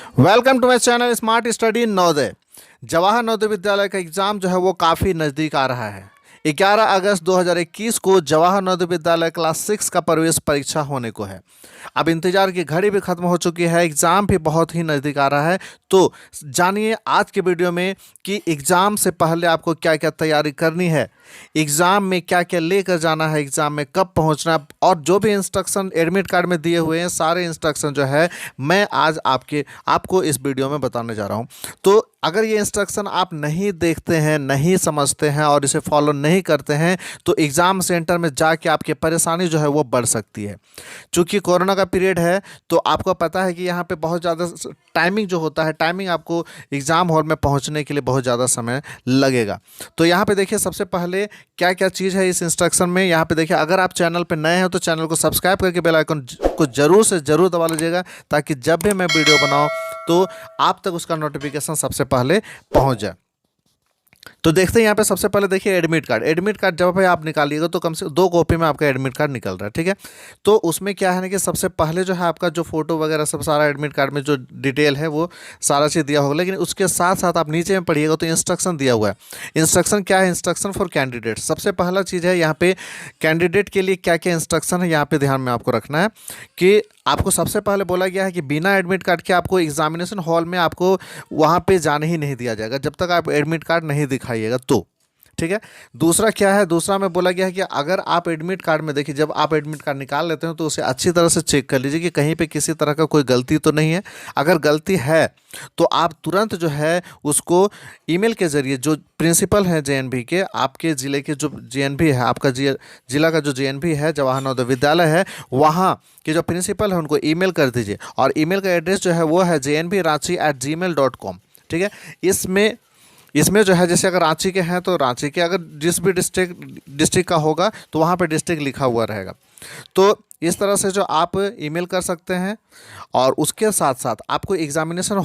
Welcome to my channel smart study Navodaya. Jawahar Navodaya Vidyalaya का exam जो है वो काफ़ी नज़दीक आ रहा है। 11 अगस्त 2021 को जवाहर नवोदय विद्यालय क्लास 6 का प्रवेश परीक्षा होने को है। अब इंतजार की घड़ी भी खत्म हो चुकी है, एग्ज़ाम भी बहुत ही नज़दीक आ रहा है। तो जानिए आज के वीडियो में कि एग्ज़ाम से पहले आपको क्या क्या तैयारी करनी है, एग्ज़ाम में क्या क्या लेकर जाना है, एग्ज़ाम में कब पहुंचना, और जो भी इंस्ट्रक्शन एडमिट कार्ड में दिए हुए हैं सारे इंस्ट्रक्शन जो है मैं आज आपको इस वीडियो में बताने जा रहा हूं। तो अगर ये इंस्ट्रक्शन आप नहीं देखते हैं, नहीं समझते हैं और इसे फॉलो नहीं करते हैं तो एग्ज़ाम सेंटर में जाके आपकी परेशानी जो है वो बढ़ सकती है। चूँकि कोरोना का पीरियड है तो आपको पता है कि यहाँ पे बहुत ज़्यादा टाइमिंग जो होता है, टाइमिंग आपको एग्ज़ाम हॉल में पहुँचने के लिए बहुत ज़्यादा समय लगेगा। तो यहाँ पे देखिए सबसे पहले क्या क्या चीज़ है इस इंस्ट्रक्शन में। यहाँ पे देखिए अगर आप चैनल पे नए हैं तो चैनल को सब्सक्राइब करके बेल आइकन को ज़रूर से ज़रूर दबा लीजिएगा, ताकि जब भी मैं वीडियो बनाऊँ तो आप तक उसका नोटिफिकेशन सबसे पहले पहुंच जाए। तो देखते हैं यहाँ पे सबसे पहले देखिए एडमिट कार्ड। एडमिट कार्ड जब भी आप निकालिएगा तो कम से 2 कॉपी में आपका एडमिट कार्ड निकल रहा है, ठीक है। तो उसमें क्या है ना कि सबसे पहले जो है आपका जो फोटो वगैरह सब सारा एडमिट कार्ड में जो डिटेल है वो सारा चीज़ दिया होगा, लेकिन उसके साथ साथ आप नीचे में पढ़िएगा तो इंस्ट्रक्शन दिया हुआ है। इंस्ट्रक्शन क्या है? Instruction for candidate. सबसे पहला चीज़ है यहाँ पे कैंडिडेट के लिए क्या क्या इंस्ट्रक्शन है यहाँ पे ध्यान में आपको रखना है कि आपको सबसे पहले बोला गया है कि बिना एडमिट कार्ड के आपको एग्जामिनेशन हॉल में आपको वहाँ पे जाने ही नहीं दिया जाएगा जब तक आप एडमिट कार्ड नहीं दिखाइएगा तो, ठीक है। दूसरा क्या है? दूसरा में बोला गया है कि अगर आप एडमिट कार्ड में देखिए, जब आप एडमिट कार्ड निकाल लेते हो तो उसे अच्छी तरह से चेक कर लीजिए कि कहीं पे किसी तरह का कोई गलती तो नहीं है। अगर गलती है तो आप तुरंत जो है उसको ईमेल के ज़रिए, जो प्रिंसिपल हैं जेएनवी के, आपके ज़िले के जो जेएनवी है, आपका जिला का जो जेएनवी है, जवाहर नवोदय विद्यालय है, वहाँ के जो प्रिंसिपल है उनको ईमेल कर दीजिए। और ईमेल का एड्रेस जो है वो है jnvranchi@gmail.com, ठीक है। इसमें जो है जैसे अगर रांची के हैं तो रांची के, अगर जिस भी डिस्ट्रिक्ट का होगा तो वहाँ पे डिस्ट्रिक्ट लिखा हुआ रहेगा। तो इस तरह से जो आप ईमेल कर सकते हैं। और उसके साथ साथ आपको एग्जामिनेशन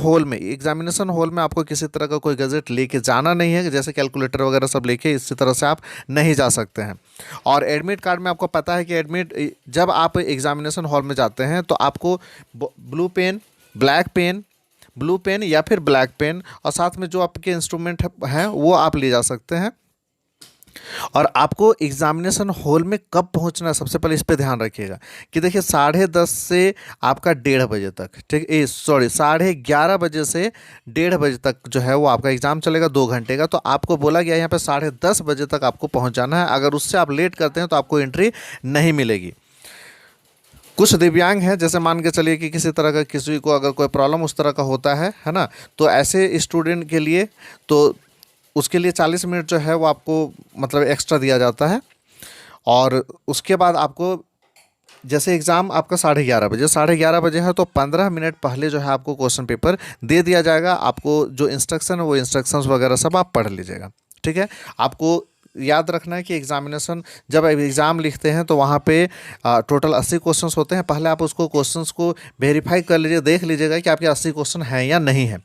हॉल में आपको किसी तरह का कोई गजेट लेके जाना नहीं है, जैसे कैलकुलेटर वगैरह सब लेके इसी तरह से आप नहीं जा सकते हैं। और एडमिट कार्ड में आपको पता है कि जब आप एग्जामिनेशन हॉल में जाते हैं तो आपको ब्लू पेन या फिर ब्लैक पेन और साथ में जो आपके इंस्ट्रूमेंट हैं वो आप ले जा सकते हैं। और आपको एग्जामिनेशन हॉल में कब पहुंचना है सबसे पहले इस पे ध्यान रखिएगा कि देखिए 10:30 से आपका 1:30 बजे तक, ठीक, 11:30 बजे से 1:30 बजे तक जो है वो आपका एग्ज़ाम चलेगा 2 घंटे का। तो आपको बोला गया यहाँ पे 10:30 बजे तक आपको पहुँच जाना है। अगर उससे आप लेट करते हैं तो आपको एंट्री नहीं मिलेगी। कुछ दिव्यांग हैं, जैसे मान के चलिए कि किसी तरह का किसी को अगर कोई प्रॉब्लम उस तरह का होता है ना, तो ऐसे स्टूडेंट के लिए तो उसके लिए 40 मिनट जो है वो आपको मतलब एक्स्ट्रा दिया जाता है। और उसके बाद आपको जैसे एग्ज़ाम आपका 11:30 बजे है तो 15 मिनट पहले जो है आपको क्वेश्चन पेपर दे दिया जाएगा। आपको जो इंस्ट्रक्शन है वो इंस्ट्रक्शंस वगैरह सब आप पढ़ लीजिएगा, ठीक है। आपको याद रखना है कि एग्जामिनेशन जब एग्ज़ाम लिखते हैं तो वहाँ पे टोटल 80 क्वेश्चंस होते हैं। पहले आप उसको क्वेश्चंस को वेरीफाई कर लीजिए, देख लीजिएगा कि आपके 80 क्वेश्चन हैं या नहीं है।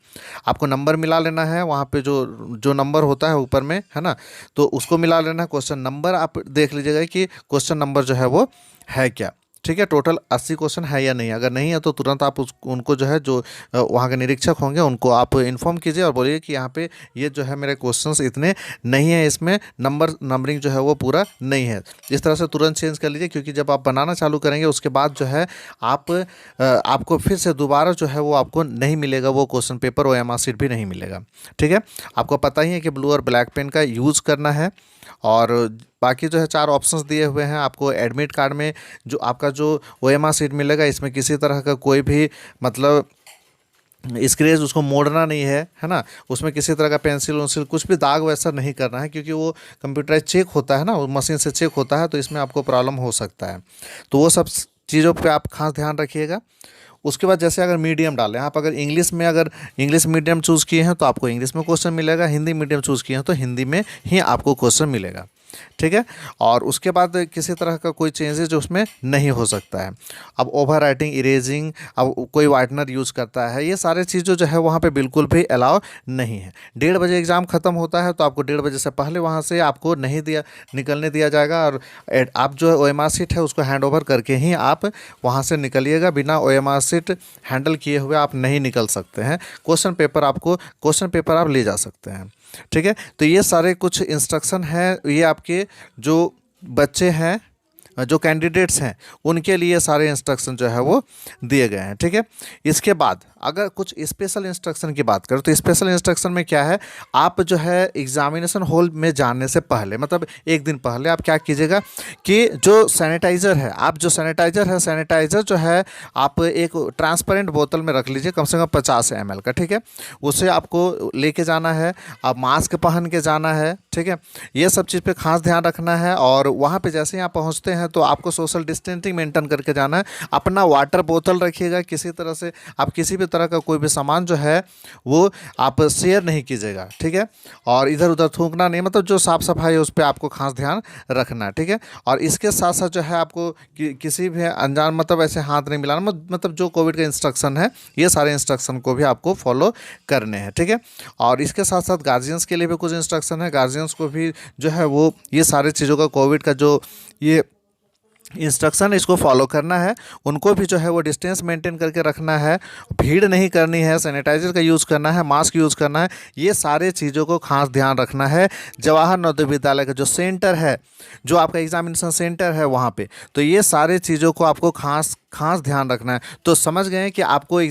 आपको नंबर मिला लेना है, वहाँ पे जो नंबर होता है ऊपर में, है ना, तो उसको मिला लेना है। क्वेश्चन नंबर आप देख लीजिएगा कि क्वेश्चन नंबर जो है वो है क्या, ठीक है। टोटल 80 क्वेश्चन है या नहीं, अगर नहीं है तो तुरंत आप उनको जो है, जो वहाँ के निरीक्षक होंगे उनको आप इन्फॉर्म कीजिए और बोलिए कि यहाँ पे ये जो है मेरे क्वेश्चंस इतने नहीं है, इसमें नंबरिंग जो है वो पूरा नहीं है। इस तरह से तुरंत चेंज कर लीजिए, क्योंकि जब आप बनाना चालू करेंगे उसके बाद जो है आपको फिर से दोबारा जो है वो आपको नहीं मिलेगा, वो क्वेश्चन पेपर OMR शीट भी नहीं मिलेगा, ठीक है। आपको पता ही है कि ब्लू और ब्लैक पेन का यूज़ करना है। और बाकी जो है 4 ऑप्शंस दिए हुए हैं आपको एडमिट कार्ड में। जो आपका जो OMR शीट मिलेगा इसमें किसी तरह का कोई भी मतलब स्क्रेच उसको मोड़ना नहीं है ना, उसमें किसी तरह का पेंसिल वंसिल कुछ भी दाग वैसा नहीं करना है, क्योंकि वो कंप्यूटराइज चेक होता है ना, वो मशीन से चेक होता है, तो इसमें आपको प्रॉब्लम हो सकता है। तो वो सब चीज़ों पे आप खास ध्यान रखिएगा। उसके बाद जैसे अगर मीडियम डालें आप, अगर इंग्लिश मीडियम चूज़ किए हैं तो आपको इंग्लिश में क्वेश्चन मिलेगा, हिंदी मीडियम चूज़ किए हैं तो हिंदी में ही आपको क्वेश्चन मिलेगा। ठीक है। और उसके बाद किसी तरह का कोई चेंजेज उसमें नहीं हो सकता है। अब ओवर राइटिंग, इरेजिंग, अब कोई वाइटनर यूज़ करता है, ये सारे चीज़ें जो है वहाँ पे बिल्कुल भी अलाउ नहीं है। 1:30 बजे एग्ज़ाम ख़त्म होता है तो आपको 1:30 बजे से पहले वहाँ से आपको नहीं निकलने दिया जाएगा। और आप जो OMR शीट है उसको हैंड ओवर करके ही आप वहाँ से निकलिएगा। बिना OMR शीट हैंडल किए हुए आप नहीं निकल सकते हैं। क्वेश्चन पेपर आप ले जा सकते हैं, ठीक है। तो ये सारे कुछ इंस्ट्रक्शन हैं, ये आपके जो बच्चे हैं, जो कैंडिडेट्स हैं, उनके लिए सारे इंस्ट्रक्शन जो है वो दिए गए हैं, ठीक है। इसके बाद अगर कुछ स्पेशल इंस्ट्रक्शन की बात करें तो स्पेशल इंस्ट्रक्शन में क्या है, आप जो है एग्जामिनेशन हॉल में जाने से पहले, मतलब एक दिन पहले आप क्या कीजिएगा कि जो सैनिटाइज़र है, सैनिटाइज़र जो है आप एक ट्रांसपेरेंट बोतल में रख लीजिए, कम से कम 50 ml का, ठीक है। उसे आपको लेके जाना है, आप मास्क पहन के जाना है, ठीक है। ये सब चीज़ पे खास ध्यान रखना है। और वहाँ पे जैसे ही आप पहुँचते हैं तो आपको सोशल डिस्टेंसिंग मेंटेन करके जाना है। अपना वाटर बोतल रखिएगा, किसी तरह से आप किसी भी तरह का कोई भी सामान जो है वो आप शेयर नहीं कीजिएगा, ठीक है। और इधर उधर थूकना नहीं, मतलब जो साफ़ सफाई है उस पर आपको खास ध्यान रखना है, ठीक है। और इसके साथ साथ जो है आपको किसी भी अनजान, मतलब ऐसे हाथ नहीं मिलाना, मतलब जो कोविड का इंस्ट्रक्शन है, ये सारे इंस्ट्रक्शन को भी आपको फॉलो करने हैं, ठीक है। और इसके साथ साथ गार्जियंस के लिए भी कुछ इंस्ट्रक्शन है, गार्जियंस को भी जो है वो ये सारे चीज़ों का, कोविड का जो ये इंस्ट्रक्शन इसको फॉलो करना है। उनको भी जो है वो डिस्टेंस मेंटेन करके रखना है, भीड़ नहीं करनी है, सैनिटाइज़र का यूज़ करना है, मास्क यूज़ करना है, ये सारे चीज़ों को खास ध्यान रखना है। जवाहर नवोदय विद्यालय का जो सेंटर है, जो आपका एग्जामिनेशन सेंटर है वहाँ पे, तो ये सारे चीज़ों को आपको खास ध्यान रखना है। तो समझ गए कि आपको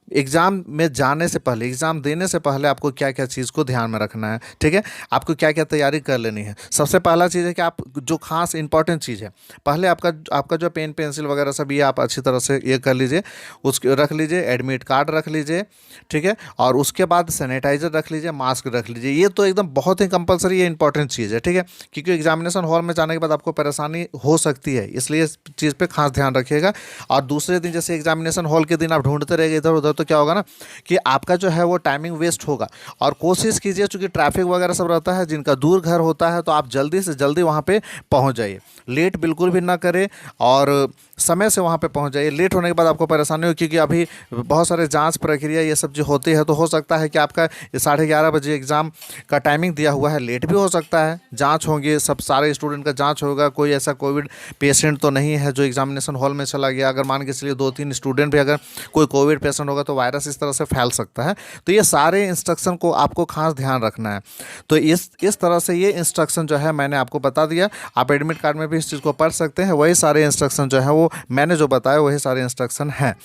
एग्ज़ाम में जाने से पहले, एग्ज़ाम देने से पहले आपको क्या क्या चीज़ को ध्यान में रखना है, ठीक है। आपको क्या क्या तैयारी कर लेनी है। सबसे पहला चीज़ है कि आप जो खास इंपॉर्टेंट चीज़ है, पहले आपका जो पेन पेंसिल वगैरह सब ये आप अच्छी तरह से ये कर लीजिए, उसके रख लीजिए, एडमिट कार्ड रख लीजिए, ठीक है। और उसके बाद सैनिटाइज़र रख लीजिए, मास्क रख लीजिए। ये तो एकदम बहुत ही कंपलसरी, ये इंपॉर्टेंट चीज़ है, ठीक है। क्योंकि एग्जामिनेशन हॉल में जाने के बाद आपको परेशानी हो सकती है, इसलिए इस चीज़ पर खास ध्यान रखिएगा। और दूसरे दिन जैसे एग्जामिनेशन हॉल के दिन आप ढूंढते रहेंगे इधर उधर, तो क्या होगा ना कि आपका जो है वो टाइमिंग वेस्ट होगा। और कोशिश कीजिए, चूंकि ट्रैफिक वगैरह सब रहता है, जिनका दूर घर होता है, तो आप जल्दी से जल्दी वहाँ पे पहुँच जाइए, लेट बिल्कुल भी ना करें और समय से वहाँ पे पहुँच जाइए। लेट होने के बाद आपको परेशानी हो, क्योंकि अभी बहुत सारे जांच प्रक्रिया ये सब जो होती है, तो हो सकता है कि आपका 11:30 बजे एग्ज़ाम का टाइमिंग दिया हुआ है, लेट भी हो सकता है। जांच होंगी, सब सारे स्टूडेंट का जांच होगा, कोई ऐसा कोविड पेशेंट तो नहीं है जो एग्जामिनेशन हॉल में चला गया। अगर मान के चलिए 2-3 स्टूडेंट भी अगर कोई कोविड पेशेंट होगा तो वायरस इस तरह से फैल सकता है। तो ये सारे इंस्ट्रक्शन को आपको खास ध्यान रखना है। तो इस तरह से ये इंस्ट्रक्शन जो है मैंने आपको बता दिया। आप एडमिट कार्ड में भी इस चीज़ को पढ़ सकते हैं। वही सारे इंस्ट्रक्शन जो है वो मैंने जो बताया वही सारे इंस्ट्रक्शन हैं।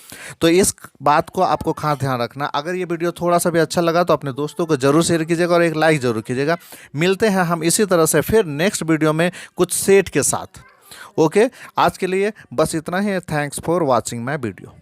तो इस बात को आपको खास ध्यान रखना। अगर ये वीडियो थोड़ा सा भी अच्छा लगा तो अपने दोस्तों को जरूर शेयर कीजिएगा और एक लाइक ज़रूर कीजिएगा। मिलते हैं हम इसी तरह से फिर नेक्स्ट वीडियो में कुछ सेट के साथ। ओके, आज के लिए बस इतना ही। Thanks for watching my video.